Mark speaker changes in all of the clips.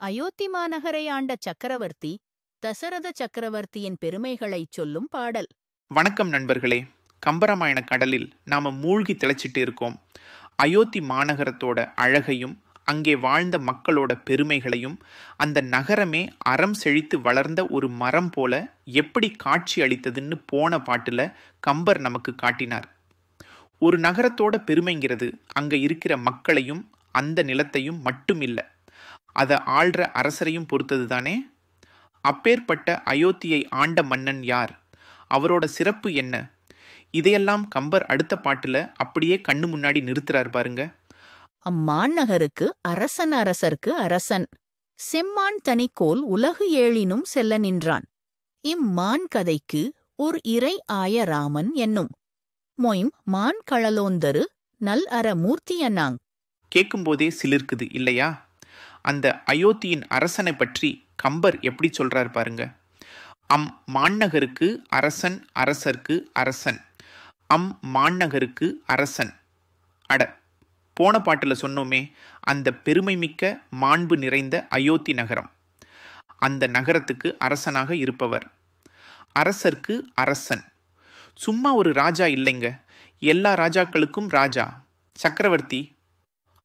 Speaker 1: அயோத்தி மாநகரை ஆண்ட சக்கரவர்த்தி தசரத சக்கரவர்த்தியின் பெருமைகளைச் சொல்லும் பாடல்.
Speaker 2: வணக்கம் நண்பர்களே. கம்பராமாயண கடலில் நாம மூழ்கி திளைச்சிட்டு இருக்கோம். அயோத்தி மாநகரத்தோட அழகையும் அங்கே வாழ்ந்த மக்களோட பெருமைகளையும், அந்த நகரமே அறம் செழித்து வளர்ந்த ஒரு மரம் போல எப்படி காட்சி அளித்ததுன்னு போன பாட்டுல கம்பர் நமக்கு காட்டினார். ஒரு நகரத்தோட பெருமைங்கிறது அங்க இருக்கிற மக்களையும் அந்த நிலத்தையும் மட்டும் இல்லை, அதை ஆள்ற அரசரையும் பொறுத்தது தானே. அப்பேற்பட்ட அயோத்தியை ஆண்ட மன்னன் யார், அவரோட சிறப்பு என்ன, இதையெல்லாம் கம்பர் அடுத்த பாட்டுல அப்படியே கண்ணு முன்னாடி நிறுத்துறார் பாருங்க.
Speaker 1: அம்மாநகருக்கு அரசன் அரசர்க்கு அரசன், செம்மான் தனிக்கோல் உலகு ஏழினும் செல்ல நின்றான். இம்மான் கதைக்கு ஓர் இறை ஆய ராமன் என்னும் மொய்ம் மான் களலோந்தரு நல் அற மூர்த்தியனாங்.
Speaker 2: கேட்கும்போதே சிலிர்க்குது இல்லையா? அந்த அயோத்தியின் அரசனை பற்றி கம்பர் எப்படி சொல்றார் பாருங்க. மாநகருக்கு அரசன் அரசர்க்கு அரசன், மாநகருக்கு அரசன். அட, போன பாட்டில் சொன்னோமே, அந்த பெருமைமிக்க மாண்பு நிறைந்த அயோத்தி நகரம், அந்த நகரத்துக்கு அரசனாக இருப்பவர். அரசர்க்கு அரசன், சும்மா ஒரு ராஜா இல்லைங்க, எல்லா ராஜாக்களுக்கும் ராஜா, சக்கரவர்த்தி.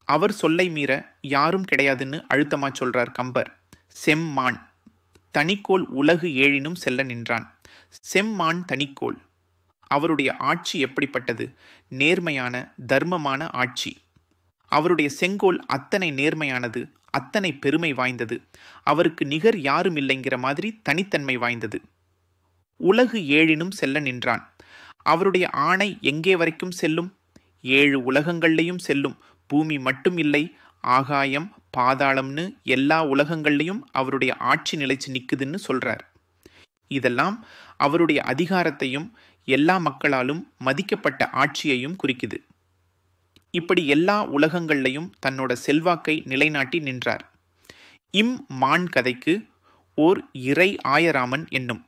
Speaker 2: அவர் சொல்லை மீற யாரும் கிடையாதுன்னு அழுத்தமா சொல்றார் கம்பர். செம்மான் தனிக்கோல் உலகு ஏழினும் செல்ல நின்றான். செம்மான் தனிக்கோல், அவருடைய ஆட்சி எப்படிப்பட்டது? நேர்மையான தர்மமான ஆட்சி. அவருடைய செங்கோல் அத்தனை நேர்மையானது, அத்தனை பெருமை வாய்ந்தது, அவருக்கு நிகர் யாரும் இல்லைங்கிற மாதிரி தனித்தன்மை வாய்ந்தது. உலகு ஏழினும் செல்ல நின்றான், அவருடைய ஆணை எங்கே வரைக்கும் செல்லும்? 7 உலகங்கள்லையும் செல்லும். பூமி மட்டும் இல்லை, ஆகாயம் பாதாளம்னு எல்லா உலகங்கள்லையும் அவருடைய ஆட்சி நிலைச்சு நிற்குதுன்னு சொல்றார். இதெல்லாம் அவருடைய அதிகாரத்தையும் எல்லா மக்களாலும் மதிக்கப்பட்ட ஆட்சியையும் குறிக்குது. இப்படி எல்லா உலகங்கள்லையும் தன்னோட செல்வாக்கை நிலைநாட்டி நின்றார். மான் கதைக்கு ஓர் இறை ஆயராமன் என்னும்.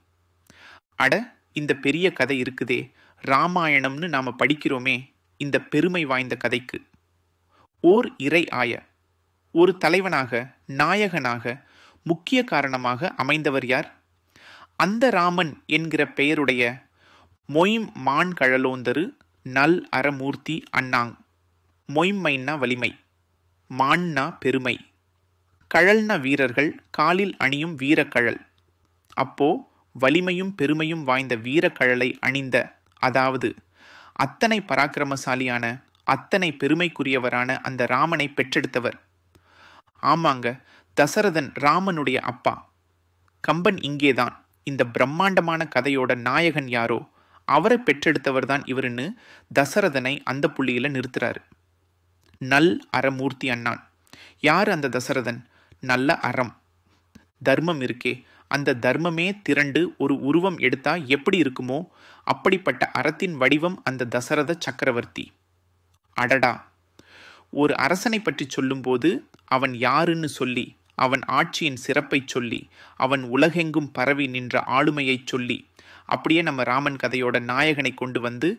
Speaker 2: அட, இந்த பெரிய கதை இருக்குதே, ராமாயணம்னு நாம படிக்கிறோமே, இந்த பெருமை வாய்ந்த கதைக்கு ஓர் இறை ஆய, ஒரு தலைவனாக நாயகனாக முக்கிய காரணமாக அமைந்தவர் யார்? அந்த ராமன் என்கிற பெயருடைய மொய்ம் மான் கழலோந்தரு நல் அறமூர்த்தி அண்ணாங். மொய்மைன்னா வலிமை, மான்னா பெருமை, கழல்னா வீரர்கள், காலில் அணியும் வீரக்கழல். அப்போ வலிமையும் பெருமையும் வாய்ந்த வீரக்கழலை அணிந்த, அதாவது அத்தனை பராக்கிரமசாலியான அத்தனை பெருமைக்குரியவரான அந்த ராமனை பெற்றெடுத்தவர். ஆமாங்க, தசரதன் ராமனுடைய அப்பா. கம்பன் இங்கேதான் இந்த பிரம்மாண்டமான கதையோட நாயகன் யாரோ அவரை பெற்றெடுத்தவர் தான் இவருன்னு தசரதனை அந்த புள்ளியில நிறுத்துறாரு. நல் அறமூர்த்தி அண்ணான். யார் அந்த தசரதன்? நல்ல அறம், தர்மம் இருக்கே, அந்த தர்மமே திரண்டு ஒரு உருவம் எடுத்தா எப்படி இருக்குமோ அப்படிப்பட்ட அறத்தின் வடிவம் அந்த தசரத சக்கரவர்த்தி. அடடா, ஒரு அரசனை பற்றி சொல்லும்போது அவன் யாருன்னு சொல்லி, அவன் ஆட்சியின் சிறப்பை சொல்லி, அவன் உலகெங்கும் பரவி நின்ற ஆளுமையை சொல்லி, அப்படியே நம்ம ராமன் கதையோட நாயகனை கொண்டு வந்து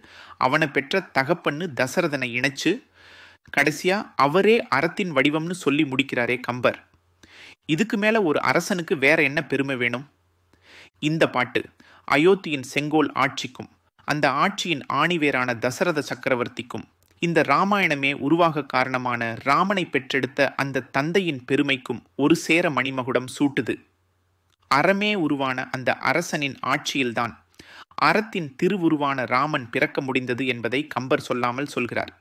Speaker 2: அவனை பெற்ற தகப்பன்னு தசரதனை இணைச்சு கடைசியா அவரே அறத்தின் வடிவம்னு சொல்லி முடிக்கிறாரே கம்பர். இதுக்கு மேல ஒரு அரசனுக்கு வேற என்ன பெருமை வேணும்? இந்த பாட்டு அயோத்தியின் செங்கோல் ஆட்சிக்கும் அந்த ஆட்சியின் ஆணிவேரான தசரத சக்கரவர்த்திக்கும் இந்த ராமாயணமே உருவாக காரணமான ராமனை பெற்றெடுத்த அந்த தந்தையின் பெருமைக்கும் ஒரு சேர மணிமகுடம் சூட்டுது. அறமே உருவான அந்த அரசனின் ஆட்சியில்தான் அறத்தின் திருவுருவான ராமன் பிறக்க முடிந்தது என்பதை கம்பர் சொல்லாமல் சொல்கிறார்.